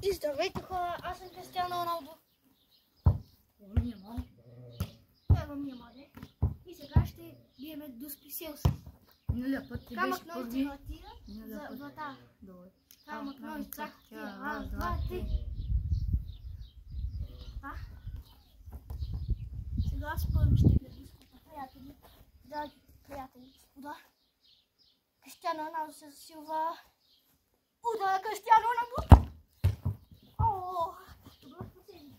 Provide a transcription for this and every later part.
И здравейте хора, аз съм Кристиано Роналдо. Ева ми е маде. И сега ще биеме до списилс. Миналия път ти камък, беше ножица, хартия за врата. Добре. Камък, ножица, хартия. Раз, два, три. Сега с първи ще ви дискута, приятели. Драги приятели, господа. Кристиано Роналдо се засилва. Удара Кристиано Роналдо! О, добър последни.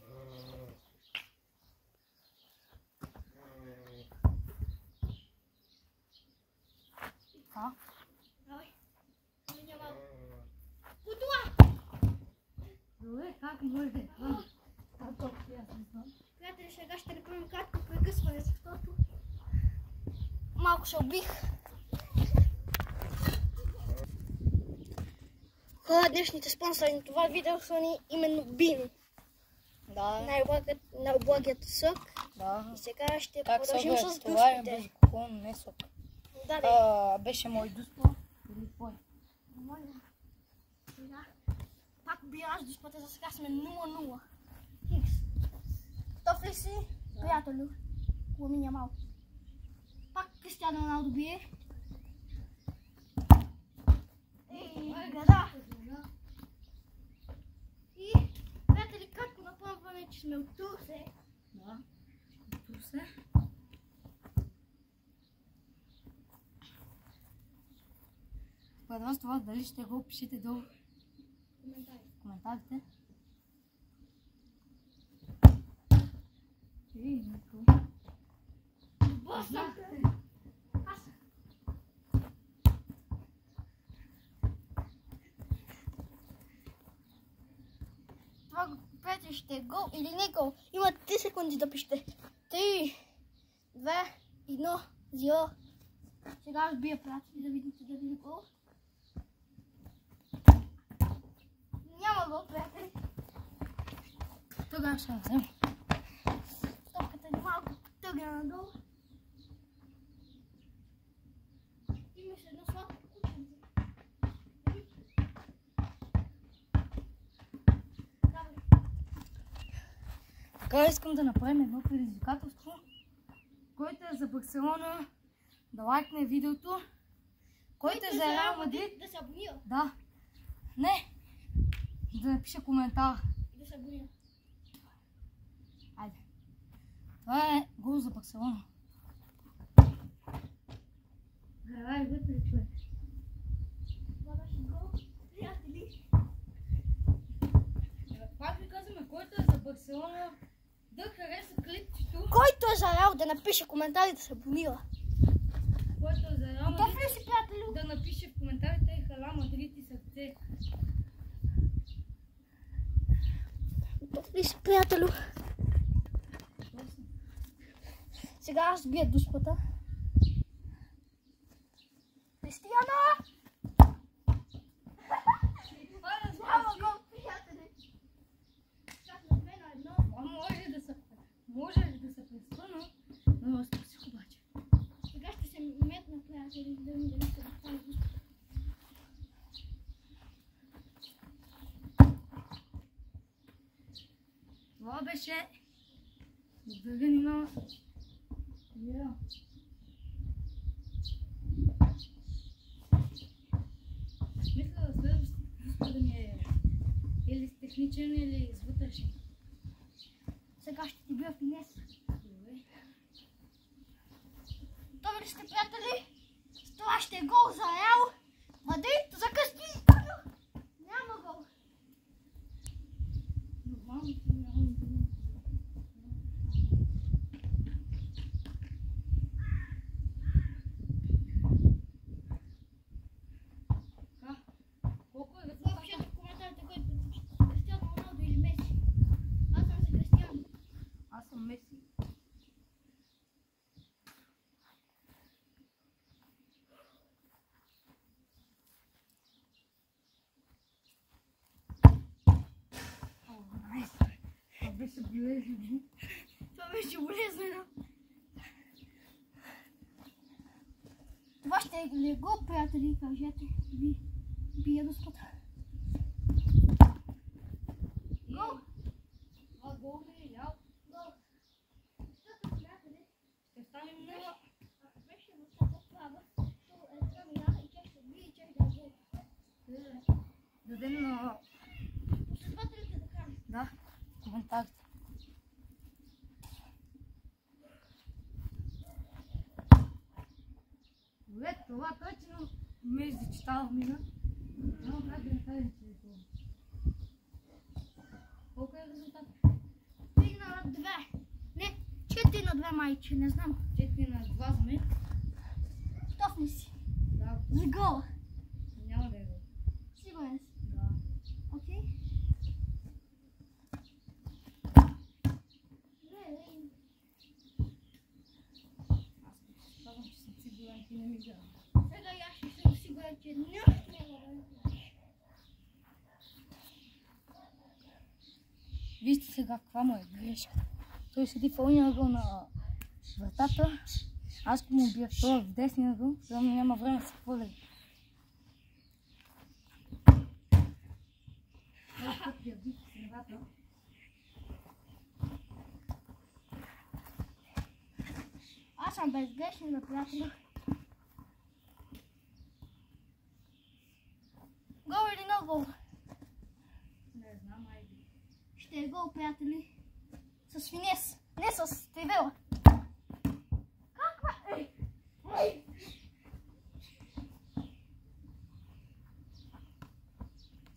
Давай. Миня малко. Готова! Добре, как може да е това? Приятели, сега ще направим кратко прекъсване, защото малко се убих. Хора, днешните спонсори на това видео са ни именно Бин. Да. Най-облагият сок. Да. И сега ще Как продължим с сок? Това е дуспите. безалкохолен, не сок. Да. Беше мой дуспо или твой? Моля. Сега пак би аз дуспата, за сега сме 0-0. Хикс. Готов ли си, приятелю? Ламиня малко. Пак Кристиано Роналдо бие. Ей, гада! И, приятели, кратко напомняме, че сме от Турсе. Да. Турсе. Според вас това дали ще го пишете долу в коментарите? Ей, никой. Босъм! Това, приятели, ще е гол или не гол. Има 3 секунди да пишете. 3, 2, 1, 0. Сега аз бия, приятели, да видите дали е гол. Няма гол, приятели. Тогава ще взема. Топката е малко тъгна надолу. И ми се едно сладко кученце. Давай. Така искам да направим едно предизвикателство. Който е за Барселона, да лайкне видеото. Който е за Реал Мадрид, да се абонира. да. Не. Да напише коментар. Да се абонира. Айде. Това е гол за Барселона. Давай, вътре, човек. Това беше гол, приятели. Пак ви казваме, който е за Барселона, да хареса клипчето. Който е за Реал, да напише коментар и да се абонира. Който е за Реал Готов Мадрид, ли си, приятелю? да напише в коментарите Хала Мадрид и сърце. Готов ли си, приятелю? Сега аз бия дуспата. Кристиано! Няма гол, приятели! Чак на 2-1. Може да се пресвърна, но аз пусих обаче. Сега ще се метна, приятели, да ми дали се да стане дуспата. Това беше дърганина. Мисля да следващата да ми е или с техничен, или с вътрешен. Сега ще ти бия финес. Добре. Готови ли сте, приятели? С това ще е гол за Реал Мадрид, за Кристиано! Няма гол. Нормално. Колко е Това пишете в коментарите, кой е Кристиано Роналдо или Меси. Аз съм за Кристиано. Аз съм Меси. Това беше болезнено. Това беше болезнено. Това ще е ли гол, приятели, кажете. Бия до спота. дадем на... Последователите да кажат. Да, в коментарите. Добре, това точно между читава мина. Няма как да кажем, че е това. Колко е резултат? 3 на 2. Не, 4 на 2 майче, не знам. 4 на 2 сме. Тофни си. Да, За гола. няма да е гол. Сигурен си. Да. Окей. Аз казвам, че съм сигурен, ти не ми вярваш. Сега и аз ще съм сигурен, че нещо няма да направиш. Вижте сега каква му е грешка. Той седи в ония ъгъл на вратата. Аз ще му бия това в десния ъгъл, за да няма време да се хвърля. Този път я бих с нивата. Аз съм безгрешен, бе, приятели. Гол или не гол? Не знам, айде. Ще е гол, приятели. С финес, не с тевела. Каква? Ей! Ей!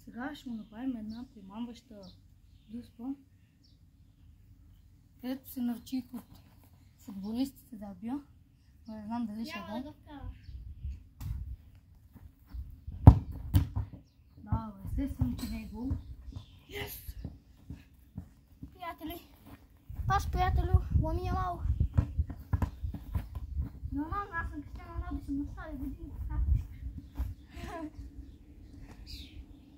Сега ще му направим една примамваща дуспа, където се навчих от футболистите да бия. Но не знам дали ще е Няма да гол. го вкараш. Да, бе, естествено, че не е гол. Приятели, пас, приятелю, Ламин Ямал. Нормално, аз съм Кристиано Роналдо и съм на стари години.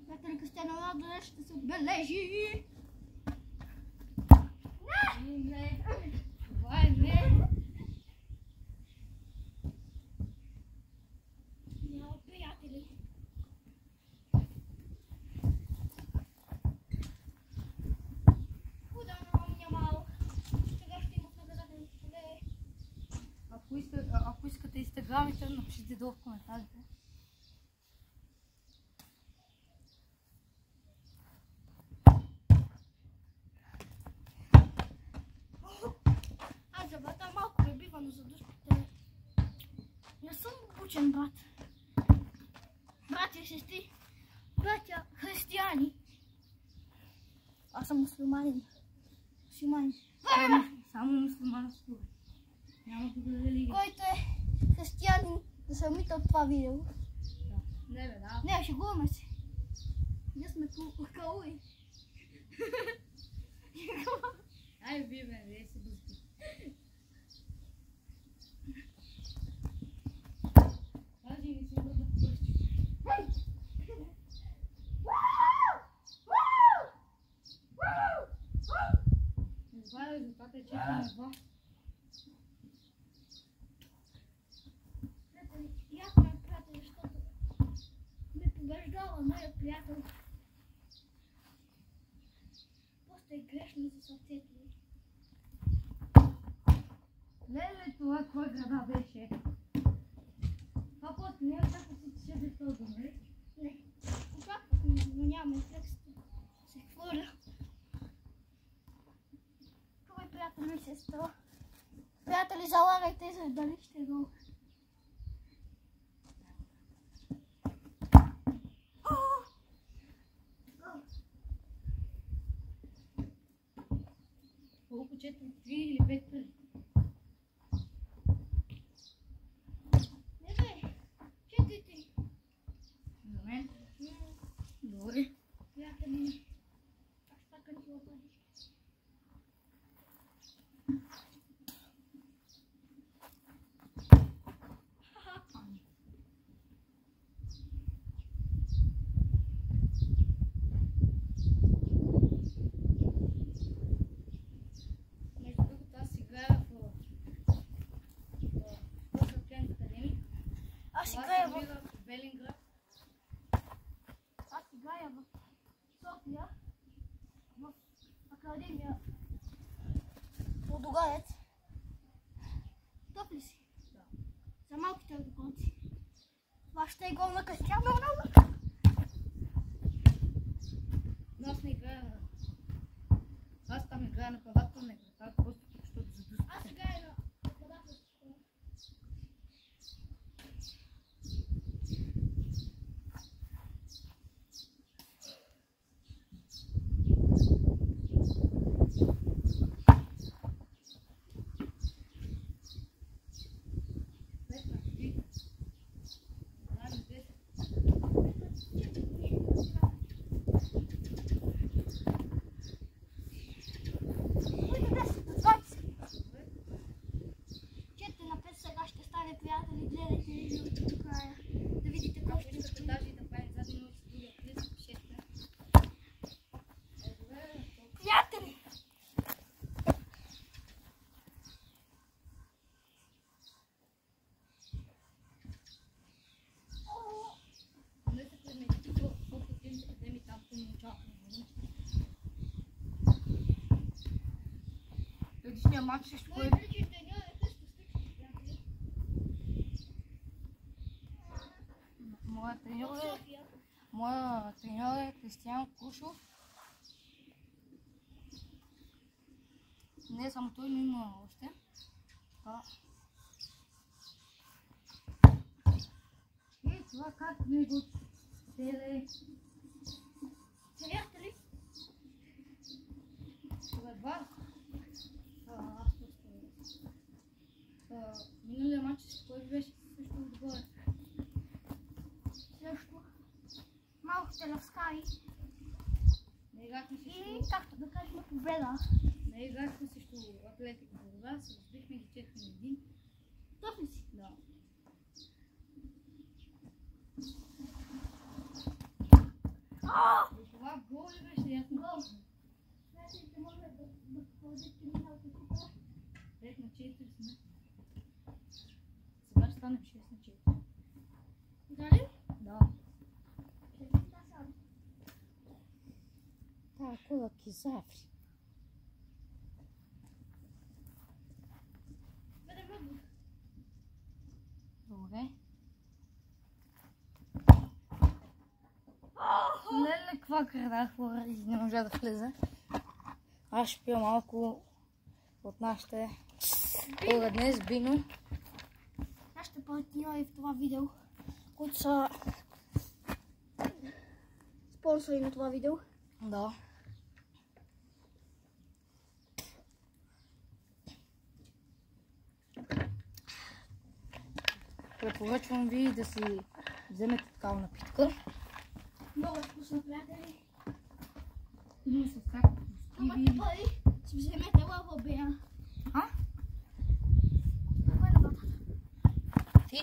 Приятели, Кристиано Роналдо ще се отбележи. Не, това е не. Няма, приятели. Удар на Ламин Ямал. Сега ще има в наказателното поле. Ако искате инстаграмите, напишите долу в коментарите. Аз за брата малко ме бива, но за дуспите не съм обучен, брат. Братя и сестри, братя християни. Аз съм мусулманин. Само мусулманско. Няма друга религия. Който е християнин, да се умита от това видео. Да. Не бе, да. Не, шегуваме се. Ние сме кауи. Ай, ви бе, вие се бързите. Кажи ми се да пъщи. Не знае резултата е 4 на 2. И аз ме приятел, защото ме побеждава моят приятел. Просто е грешно за сърцето ми. Леле, това кой града беше? Това път не е така си ще да този, нали? Не, очаквах, но нямаме текста. Се хвърля. Кой приятел ми се става? Приятели, залагайте за дали ще го. Колко 4, 3 или 5 пари? Не бе, 4-3. За мен? Добре. Приятели ми. Аз така не го бъде. Между другото, аз играя в Косъркен Академик. Аз Това играя се в... намира в Белинград. Аз играя в София. В Академия Лудогорец. Топ ли си? Да. За малките лудогорци. Това ще е гол на Кристиано Роналдо. Аз не играя на... Аз там играя на нападателна игра, просто защото задуспите. Аз играя на нападателна. Приятели, гледайте видеото до края. Да видите какво ще искате даже и да правим задни ноги с другия плес, пишете. Приятели! Не се предметите колко тимите академии там по научаване. Предишния матч ще кой... Моя треньор е Кристиян Кушов. Не само той, но има още. Това как ми го теле? Приятели! Според вас? Аз миналия матч кой беше също отгоре? Също. Малко телевскари. Не играхме И, срещу... както да кажем, победа. Не играхме срещу Атлетик Бургас, разбихме ги 4-1. Точно си. Да. И това гол ли беше? Ясно. Гол. Значи, може да ходите миналото тук. 5 на 4 сме. Сега ще станем 6 на 4. Дали? Да. Tako ki zavri. Бъде въздух. Добре. Леле, каква крадах, хора, и не можа да влезе. Аз ще пия малко от нашите хора днес, бино. Нашите партньори в това видео, които са спонсори на това видео. Да. Препоръчвам ви да си вземете такава напитка. Много вкусно, приятели. Има с всякакви Имате пари, си вземете лава бея. А? Кой е на батата? Ти?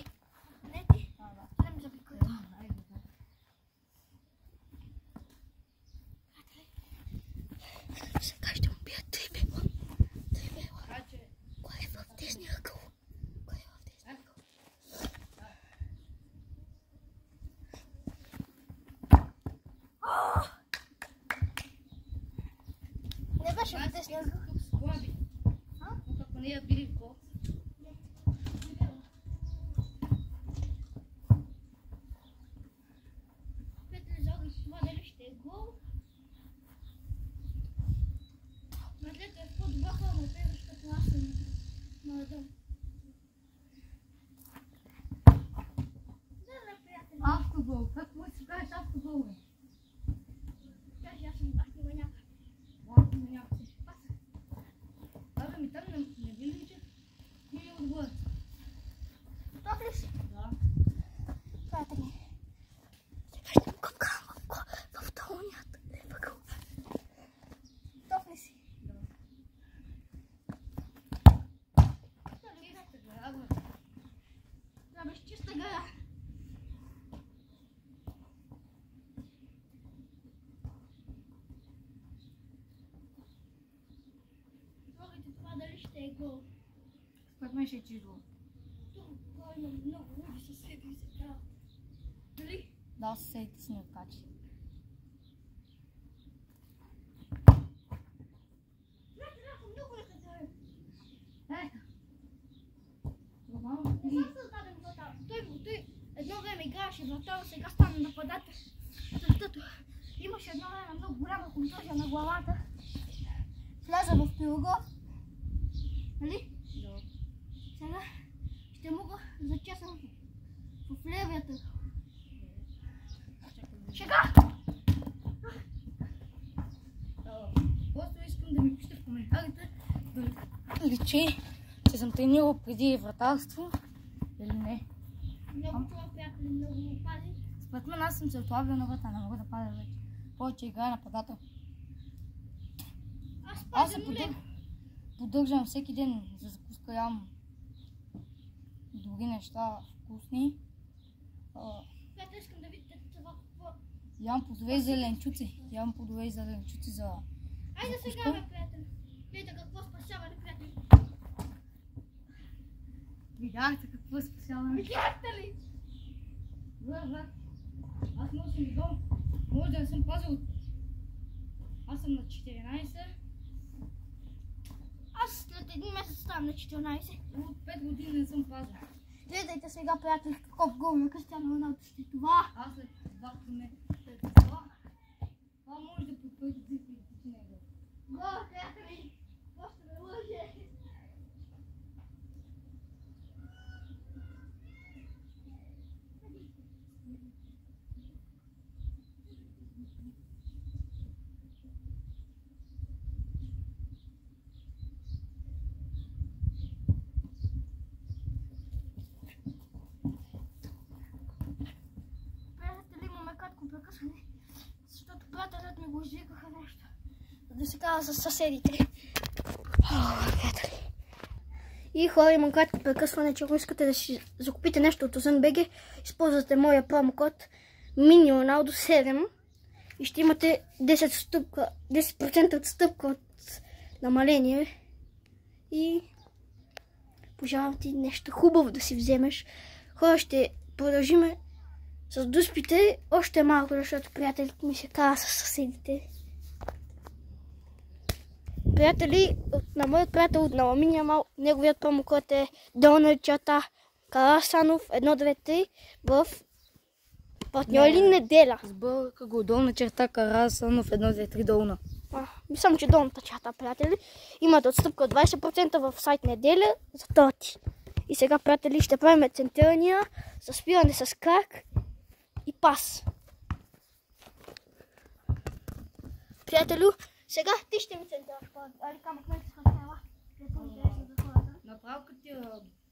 Не ти. Да. Не ми запикайте. Айде, да. Сега ще му пия 3 бела. 3 бела. Така че... Кой е в десния ъгъл? Кой е в десния ъгъл? Не беше в десния ъгъл. Тук с глаби. Тук ако не я били в гол. Приятели, за това дали ще е гол. Мъжете е по-добра форма, защото аз съм младен. Да, приятели. Автогол. Как може да си кажеш автогол, бе? Кажи, аз не маняк. Малко на някакси. Абе, ми там не ви лича? Ти ми отгоре. Готов ли си? Да. Приятели. Сега ще му къпкам в долнията. Лева гъл. Готов ли си? Да. Чиста гара, бе. Да, беше чиста гара. Слухайте това дали ще е гол. Според мен ще е чист гол. Тук гол има много луди със себе и се дава. Дали? Да, съседите си не откачи. Много леката. Ето. Нормално. Той едно време играеше вратар, сега стана нападател. Защото Имаше едно време много голяма контузия на главата. Вляза в пилогов. Нали? Да. Сега ще мога да зачесам в левията. Шега! Просто искам да ми пишете в коментарите дали че съм тренирал преди вратарство или не. Много това, приятели, много му пази. Според мен аз съм се отлавил на врата, не мога да падя вече. Повече играя нападател. Аз се поддържам всеки ден за закуска, ям други неща вкусни. Приятели, искам да видите това какво. Ям плодове и зеленчуци. За... Айде сега, бе, приятели. Видите какво спасяване, приятели. Видяхте какво е спасяване. Видяхте ли? Брат, аз може да съм дом. Може да не съм пазил. Аз съм на 14. Аз след един месец ставам на 14. От 5 години не съм пазил. Гледайте сега, приятели, какъв гол на Кристиано Роналдо ще това. Аз след 2 поне. Това може да потвърди цифрите него. Гол, приятели. Какво ще ме лъже? Защото приятелят ми го извикаха нещо. Да се казва с съседите. И хора, имам кратко прекъсване, че ако искате да си закупите нещо от Озън.бг, използвате моя промокод MiniRonaldo7 и ще имате 10% отстъпка от намаление. И пожелавам ти нещо хубаво да си вземеш. Хора, ще продължиме с дуспите още малко, защото приятелите ми се казва с съседите. Приятели, на моят приятел от Наламиния Мал, неговият промокод е долна-черта Карасанов 123 в партньори неделя. Сбърка го долна-черта Карасанов 123 долна. Само, че долната черта, приятели, имат отстъпка от 20% в сайт неделя за торти. И сега, приятели, ще правим центърания с спиране с крак и пас. Приятелю, сега ти ще ми центъраш. Али камък ме искаш тела. Направо като ти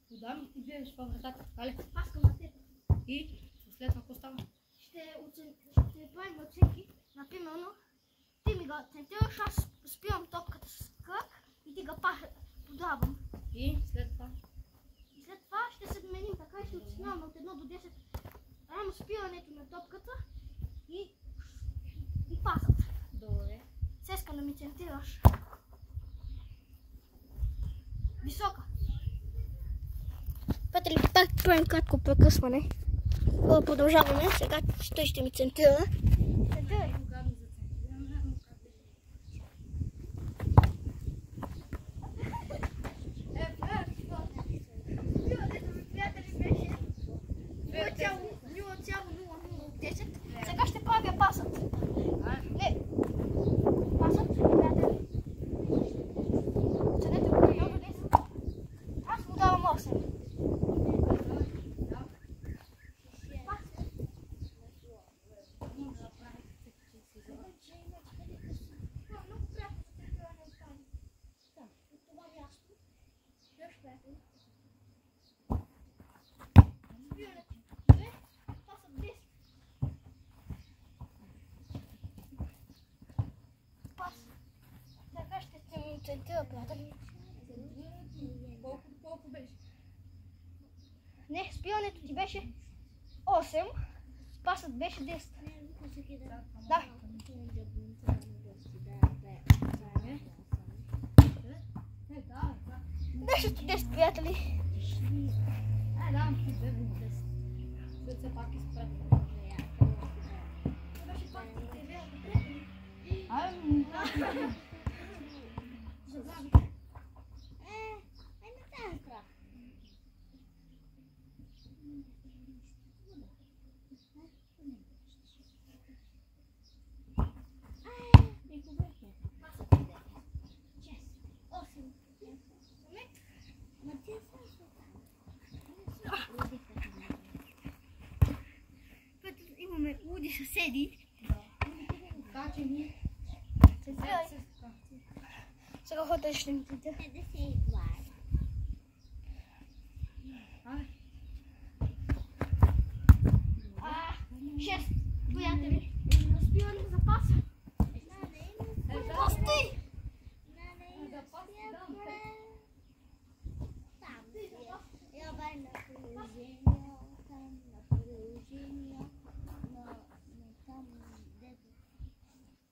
подам и ти биеш във вратата, така ли? Аз към на теб. И след това какво става? Ще правим оценки. Например, ти ми го центъраш, аз спирам топката с крак и ти го подавам. И след това? И след това ще се меним така и ще оценяваме от 1 до 10 рано спирането на топката и пасът. Добре. Сега искам да ми центираш. Висока. Приятели, пак правим кратко прекъсване. Продължаваме. Сега той ще ми центира. Центирай. Сега ще правя пасът. Не. Пасът, приятели. Оценете го до 10. Аз му давам 8. Така ще се ми центира, приятели. Колко беше? Не, спирането ти беше 8, пасът беше 10. Да. Беше 10, приятели. Давам ти 10. Защото все пак изпред. Беше пак ти приятели. Забрави. Спирай. Сега хода ще ми пита. 52. Шест, приятели. Спиране за пас. Пости! Я бай на приложение, там на приложение, на там дето.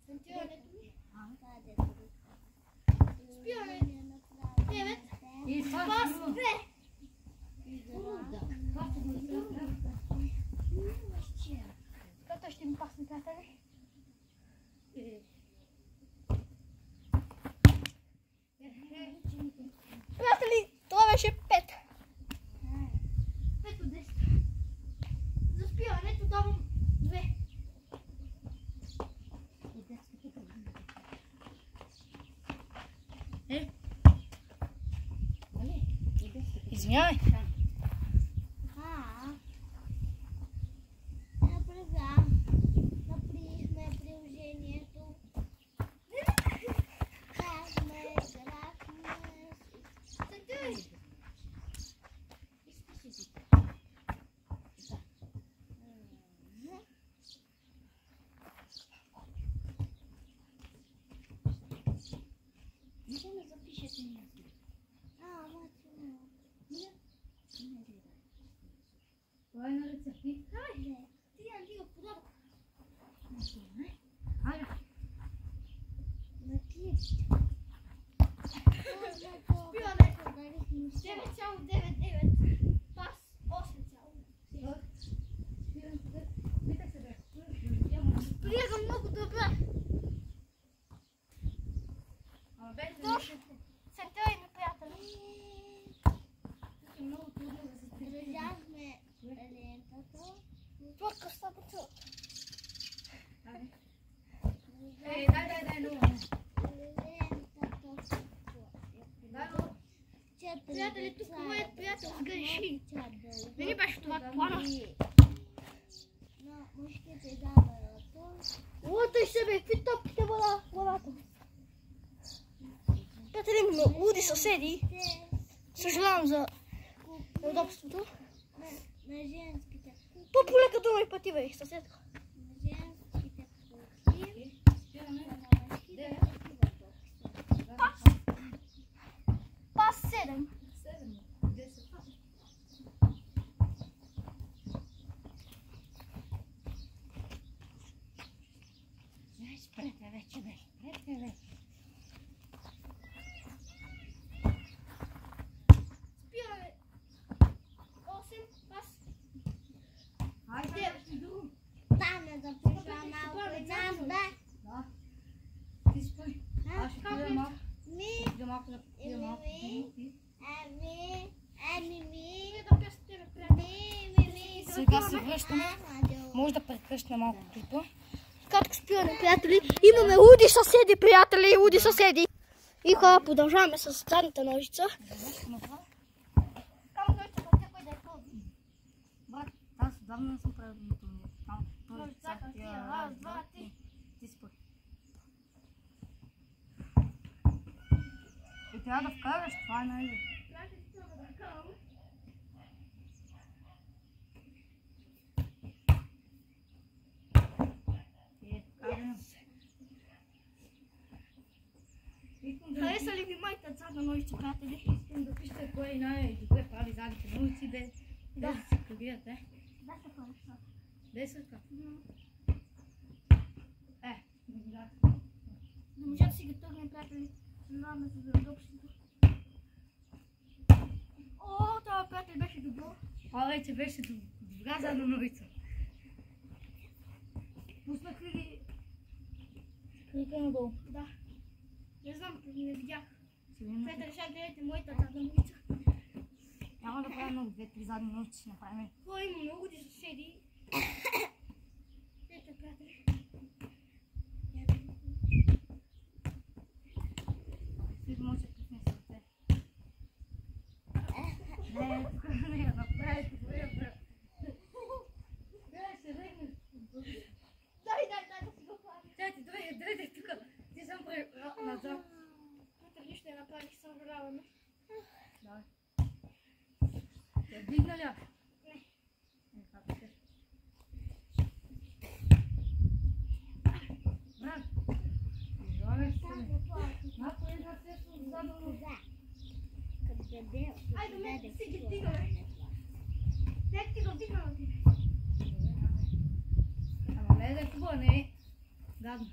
Центирането ми. Да, дето. Спиране. 9. И това Пас е 2. Той ще ми пасне, приятели. Приятели, това беше 5. 5 от 10. За спирането давам 2. Извинявай. Направихме приложението. Бяхме, играхме. Центирай. Не запишете място. Това е на рецепти. Давай. Ти я ти го подоба. Айде. Спирането. 9,99. Пас 8,99. Приега много добре. Центърай на приятели. Е много трудно да се центърай. Държахме лентата. Плътка стъпата. Дай, много. Приятели, тук моят приятел сгреши. Не беше това плана. Но мушките дава Лътай себе, какви топките вода главата. Приятели, имаме луди съседи. Съжалявам за неудобството. на женските кукли. По-полека дума и пъти, бе, съседка. На женските кукли. Пас 7. Спрете вече, бе. Спрете вече. Спираме. 8, пас. Айде, нещо друго. Там е започва малко там, да. Да. Ти спи. Аз ще пия малко. Пия малко да пия малко. Сега се връщаме. Може да прекъсна малко клипа. Кратко спиране, приятели. Имаме луди съседи, приятели, луди съседи. И хора, продължаваме с задната ножица. Брат, аз отдавна не съм правил там. Раз, два, три. Ти спи. И трябва да вкараш, това е най-добре. Хареса ли ви моята задна ножица, приятели? Искам да пишете кой най-добре прави задните ножици, без да се прибирате. Без ръка. Да може да си ги тръгнем, приятели. Знаме се за удобството. О, това, приятели, беше добро. Това вече беше добра задна ножица. Пуснах ли клика надолу? Да. Не знам, не видях. Приятели, Приятели, сега гледайте моята задна ножица. няма да правим много 2-3 задни ножици, ще направим. Това има много съседи. Ето, приятели. След може да пусне сърце. Не, тук не я направи, тук не я направи. Гледай, ще регнеш. Дай да си го правим. Чайте, дойде тук. Ти съм правим. Давай. Те вдигна ли? Не. Как ще? На. Излагаш се. Малко една сесто задълно. Айде, ме си ги вдигаме. Нека ти го вдигнала ти. Ама не да е хубаво, не е гадно.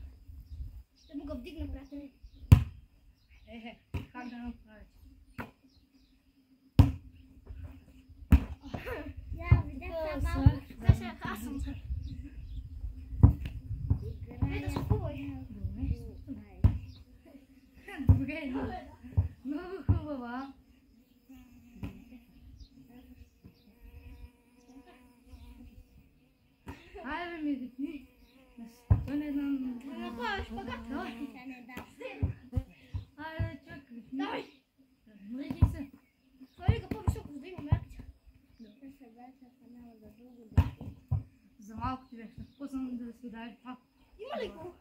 Ще му го вдигна, приятели. Как да направиш? Сега аз съм. Не да се хубави. Добре, много хубава. Айде ми викни. Той не знам. Да направиш шпагат. Айде, чак, викни. Давай. Размръдни се. Хвали го по-високо, за да имаме акция. За малко ти беше. Пуснам да си дай това. Има ли го?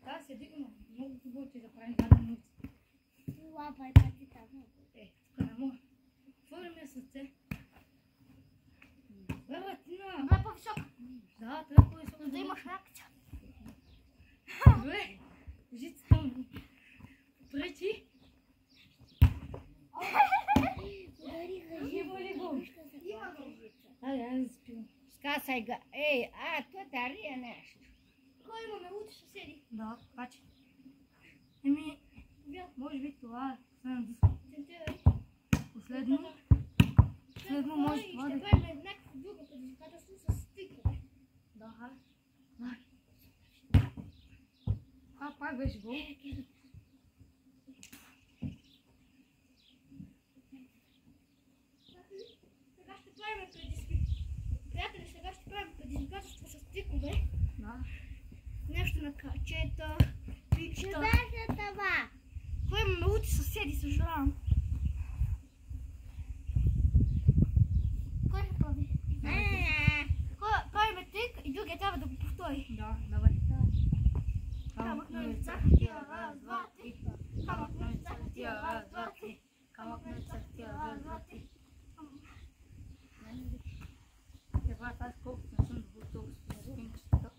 Да, се дигна. Много хубаво ти да правим гадна нуца. Тук не мога. Хвърли ми сърце. Браба, Тина! Добре, по-високо. Да, трябва по-високо. За да имаш акция. Добре. Жицата ми пречи. Има ли го? Има го. Айде, айде спивам. Скасай ga. Ej, a to je darije nešto. Кой имаме? Учи съседи. Да, паче. Еми, може би това е Центирай. последно. Последно може това да Ще правим някакво друго предизвикателство с стикване. Да, хайде. Пак беше гол. Сега ще правим приятели, сега ще правим предизвикателство с трикове. Да. Нещо на крачета, пичета. Кой имаме лути съседи, съжалявам. Кой ще прави? Правиме трик и другия трябва да го повтори. Да, давай. Камък на лица, раз, два, три. Камък на лица, раз, два, три. Камък на лица, раз, два, три. Това е тази колкото не съм добър толкова с спинката.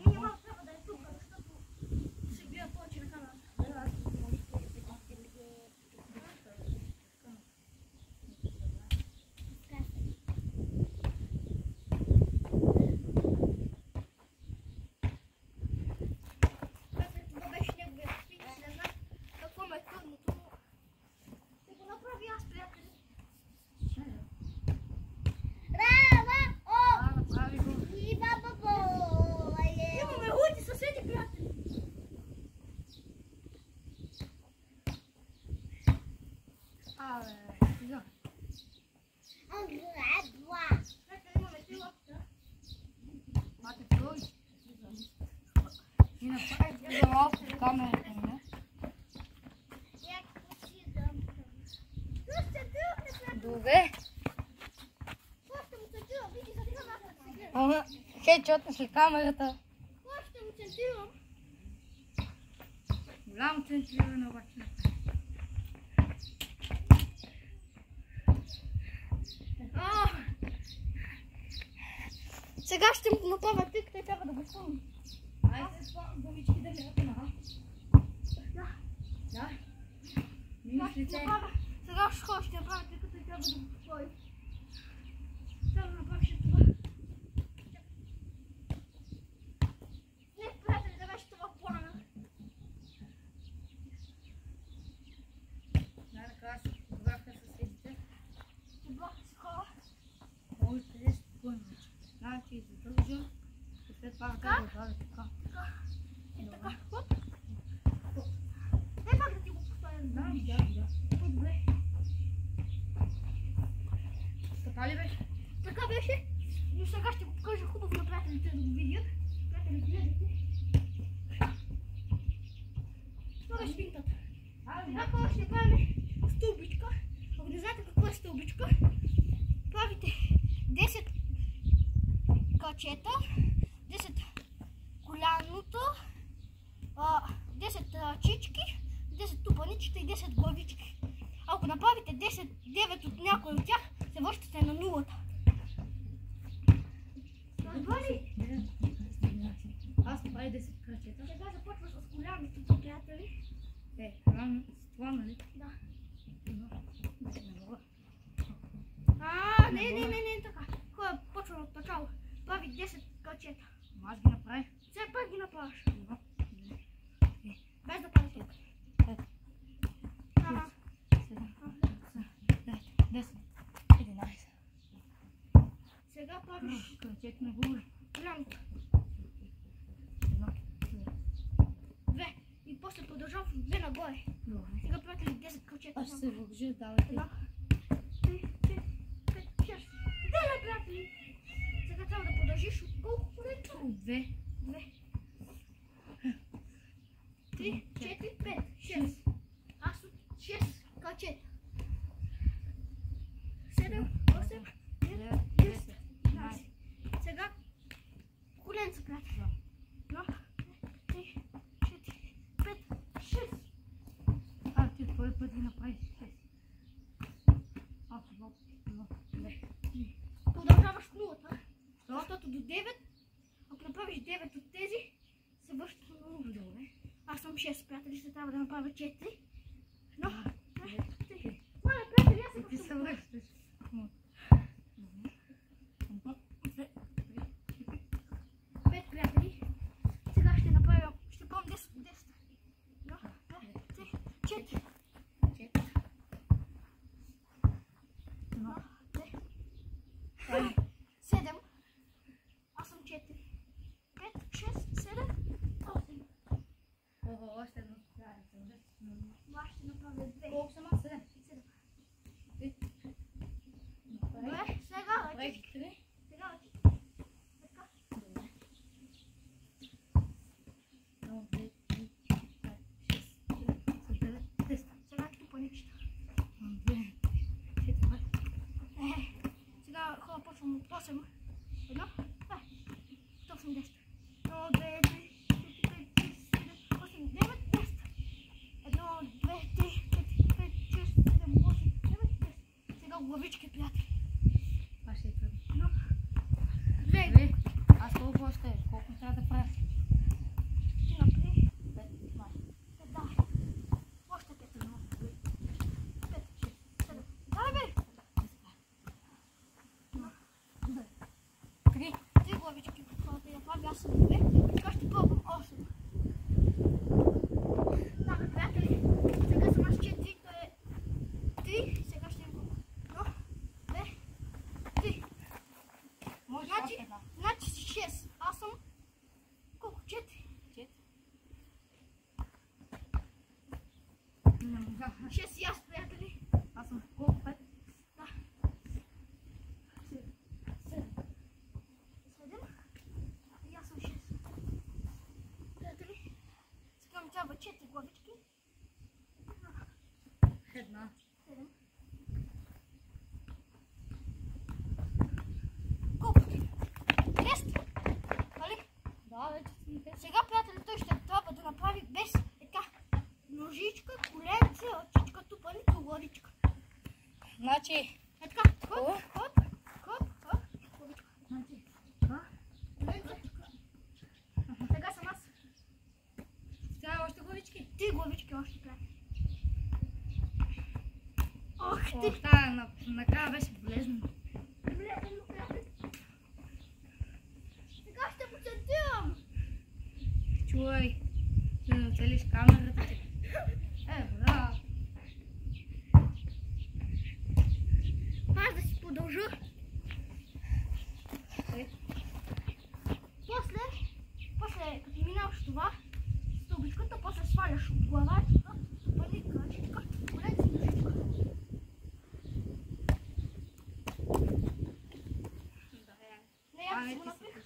Минимално трябва да е тук, защото се гледа повече на камерата. Това беше неговия спин, не знам какво ме е трудното, но ще го направи аз, приятели. Направи го. Имаме лути съседи, приятели. Сега. Приятели, имаме три лопта. Мате той. И направи за малко камерата ми. Добре. Ще му центирам, види, за да няма да се гледа. Ама, хей, чотнеш ли камерата? Ще му центирам. Голямо центриране обаче. Сега ще му направя пик, той трябва да го сълни. Айде с това гумички да гледате на. Да. Мислите. Сега ще направя пик, той трябва да го сълни. Трябва да направиш това. Не, приятели, да беше това плана. Най-накрая се подбраха съседите. Подбраха си хора. Може да е спокойно. Значи задължа. И след това да правя така. И така. Хоп. Не пак да ти го поставим. Да. По-добре. Така ли беше? Така беше. Но сега ще го покажа хубаво на приятелите да го видят. Приятели, гледайте. Това беше пинтата. Сега какво ще правим стълбичка. Ако не знаете какво е стълбичка, правите 10 крачета. кълчета, 10 коляното, 10 ръчички, 10 тупаничета и 10 главички. Ако направите 9 от някой от тях, се връщате на нулата. Аз направи 10 крачета. Сега започва с голямите, приятели. С това, нали? Да. Не мога. Не, така. Хора, почвам от начало. Прави 10 крачета. Аз ги направих. Все пак ги направиш. Без да правиш тук. 10, 11. Сега правиш Крачет на горе. голямото. 2. И после продължаваш от 2 нагоре. Добре. Сега правите ли 10 крачета? Аз ще се въгжа, давайте. 1, 3, 4, 5, 6. Деле, приятели! Сега трябва да продължиш от колко колето? От 2. 2, 3, 4, 5, 6. Аз от 6 крачета. 7, 8, 9, 10, 11. Сега коленца, приятели. 1, 3, 4, 5, 6. Ти от този път ги направиш 6. Продължаваш нулата. Защото до 9, ако направиш 9 от тези, се връщаш на нула. Добре. Аз съм 6, приятели, ще трябва да направя 4. 1, 2, 3. Моля, приятели, аз Ти се връщаш. 5, приятели. Сега ще направя, ще пробвам 10 от 10. 1, 2, 3, 4. 1, 2, 7. Аз съм 4. 5, 6, 7, 8. Още едно. Аз ще направя 2. Колко съм аз? 7. 7. Добре, сега ръчички. Сега ръчички. Така. Добре. 1, 2, 3, 4, 5, 6, 7, 10. Сега тупаничета. 2, 4, Сега хора почвам от 8. 1, 2, 10. 1, 2, 3, 4, 5, 6, 7, 8, 9, 10. 1, 2, 3, 4, 5, 6, 7, 8, 9, 10. Сега главички, приятели. Това ще е трудно. 2. 2. Аз колко още? Колко трябва да правя? Ти направи. 5. Май. Да. Още 5. 5, 6, 7. Дай, бе! 3 главички, когато я правя, аз съм 2. Сега ще пробвам 8. Да, бе, приятели. Сега съм аз 4, то е 3. Сега ще имам 1, 2, 3. Може Значи, още една. значи 6. Аз съм колко? 4. 4. Не мога. 6 и аз, приятели. Аз съм колко? 5. Да. 7. И аз съм 6. Приятели, сега ми трябва 4 главички. Една. 7. Колко? 10. Нали? Да, вече съм 5. Сега, приятели, той ще трябва да направи без така ножичка, коленце, ръчичка, тупаница, главичка. Значи, Е така, хоп, хоп, хоп, хоп, главичка. значи, това. Коленце. Сега съм аз. Сега още главички. 3 главички още, приятели. Ох ти! О, тая накрая беше влезна. Приятели, приятели. Сега ще процентирам. Чувай, ти не оцелиш камерата. Да. Аз да си продължа. После като минаваш това, стълбичката, после сваляш от главачка, бъде крачичка, коленце и ножичка. Не, аз си го напих.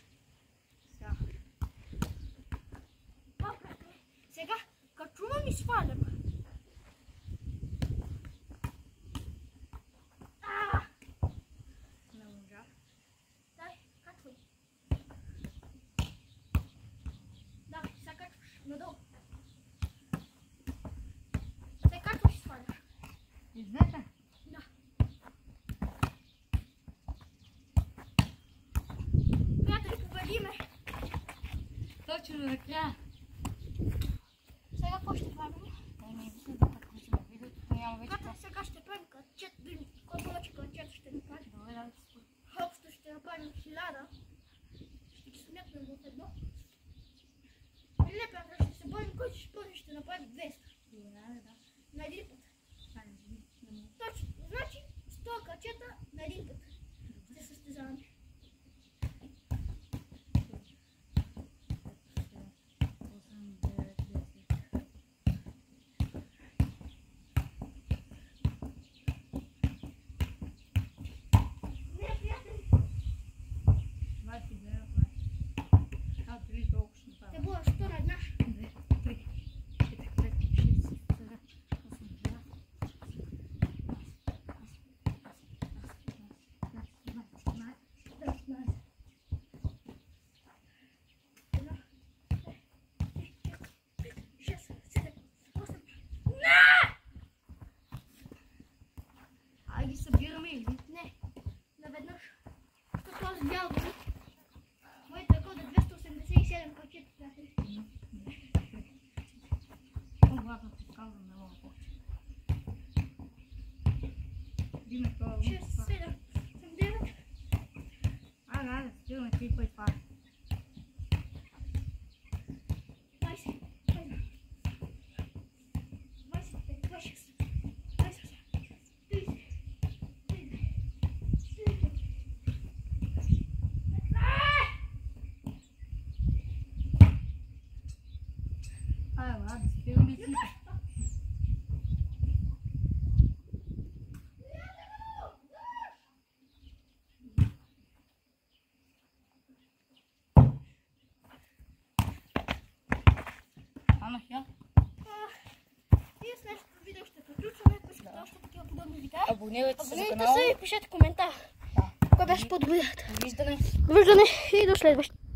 Сега качувам и свалям. че до накрая. Сега какво ще правим? Мисля да приключим видеото, няма вече какво. Сега ще правим качет, колко повече качета ще направим. Добре, да. Общо ще направим 1000. Ще ги сметнем в едно. Или не, приятели, ще се борим, който ще първи ще направим 200. Добре, да. На един път. Айде, да. Точно. Значи 100 качета на един път. Ще състезаваме. Не, приятели. Те бъдат 100 на една. Ай ги събираме или? Не, наведнъж. Като аз бял дори. Моят рекорд е 287 качета, приятели. Обратно се казвам на много повече. Диме това. 6, 7, 9. Айде, спираме 3 пъти това. 20, 25, 26, 27, 30, 40. Айде, да спираме 3 пъти. Я? И в следващото видео ще приключваме. Ако искате още такива подобни видеа, Абонирайте се за абонирайте канала. се и пишете коментар. Да. Кой беше по-добрият? Довиждане. Довиждане и до следващото.